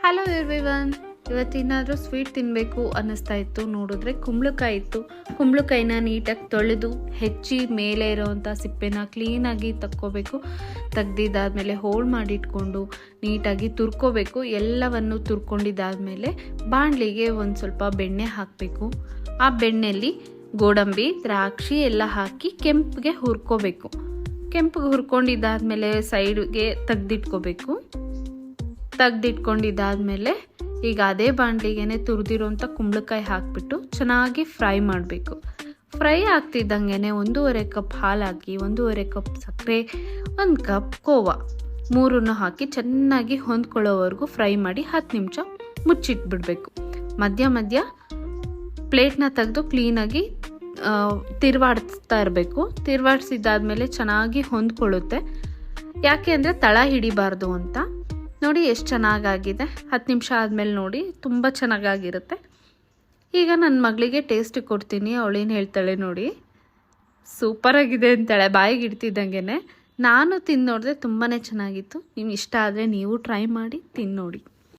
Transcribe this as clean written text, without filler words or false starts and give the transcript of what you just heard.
Hello everyone, ಇವತ್ತೇನಾದರೂ sweet ತಿನ್ನಬೇಕು ಅನ್ನಿಸ್ತಾ ಇತ್ತು. ನೋಡಿದ್ರೆ ಕುಂಬಳಕಾಯಿ ಇತ್ತು. ಕುಂಬಳಕಾಯಿನ ನೀಟಾಗಿ ತೊಳೆದು ಹೆಚ್ಚಿ ಮೇಲೆ ಇರೋವಂಥ ಸಿಪ್ಪೆನ ಕ್ಲೀನಾಗಿ ತಕ್ಕೋಬೇಕು. ತೆಗ್ದಿದ್ದಾದಮೇಲೆ ಹೋಳು ಮಾಡಿಟ್ಕೊಂಡು ನೀಟಾಗಿ ತುರ್ಕೋಬೇಕು. ಎಲ್ಲವನ್ನು ತುರ್ಕೊಂಡಿದ್ದಾದಮೇಲೆ ಬಾಣಲಿಗೆ ಒಂದು ಸ್ವಲ್ಪ ಬೆಣ್ಣೆ ಹಾಕಬೇಕು. ಆ ಬೆಣ್ಣೆಯಲ್ಲಿ ಗೋಡಂಬಿ, ದ್ರಾಕ್ಷಿ ಎಲ್ಲ ಹಾಕಿ ಕೆಂಪಿಗೆ ಹುರ್ಕೋಬೇಕು. ಕೆಂಪಿಗೆ ಹುರ್ಕೊಂಡಿದ್ದಾದಮೇಲೆ ಸೈಡ್ಗೆ ತೆಗ್ದಿಟ್ಕೋಬೇಕು. ತೆಗ್ದಿಟ್ಕೊಂಡಿದ್ದಾದಮೇಲೆ ಈಗ ಅದೇ ಬಾಣಲಿಗೆ ತುರಿದಿರೋಂಥ ಕುಂಬಳಕಾಯಿ ಹಾಕಿಬಿಟ್ಟು ಚೆನ್ನಾಗಿ ಫ್ರೈ ಮಾಡಬೇಕು. ಫ್ರೈ ಆಗ್ತಿದ್ದಂಗೆ 1.5 ಕಪ್ ಹಾಲು ಹಾಕಿ, 1.5 ಕಪ್ ಸಕ್ಕರೆ, 1 ಕಪ್ ಕೋವಾ, ಮೂರನ್ನು ಹಾಕಿ ಚೆನ್ನಾಗಿ ಹೊಂದ್ಕೊಳ್ಳೋವರೆಗೂ ಫ್ರೈ ಮಾಡಿ 10 ನಿಮಿಷ ಮುಚ್ಚಿಟ್ಬಿಡಬೇಕು. ಮಧ್ಯ ಮಧ್ಯ ಪ್ಲೇಟ್ನ ತೆಗೆದು ಕ್ಲೀನಾಗಿ ತಿರುವಾಡಿಸ್ತಾ ಇರಬೇಕು. ತಿರುವಾಡಿಸಿದ್ದಾದಮೇಲೆ ಚೆನ್ನಾಗಿ ಹೊಂದ್ಕೊಳ್ಳುತ್ತೆ. ಯಾಕೆ ಅಂದರೆ ತಳ ಹಿಡಿಬಾರ್ದು ಅಂತ. ನೋಡಿ ಎಷ್ಟು ಚೆನ್ನಾಗಾಗಿದೆ. 10 ನಿಮಿಷ ಆದಮೇಲೆ ನೋಡಿ ತುಂಬ ಚೆನ್ನಾಗಾಗಿರುತ್ತೆ. ಈಗ ನನ್ನ ಮಗಳಿಗೆ ಟೇಸ್ಟ್ ಕೊಡ್ತೀನಿ. ಅವಳೇನು ಹೇಳ್ತಾಳೆ ನೋಡಿ, ಸೂಪರಾಗಿದೆ ಅಂತಾಳೆ ಬಾಯಿಗೆ ಇಡ್ತಿದ್ದಂಗೆ. ನಾನು ತಿಂದು ನೋಡಿದ್ರೆ ತುಂಬಾ ಚೆನ್ನಾಗಿತ್ತು. ನಿಮ್ಗೆ ಇಷ್ಟ ಆದರೆ ನೀವು ಟ್ರೈ ಮಾಡಿ ತಿಂದು ನೋಡಿ.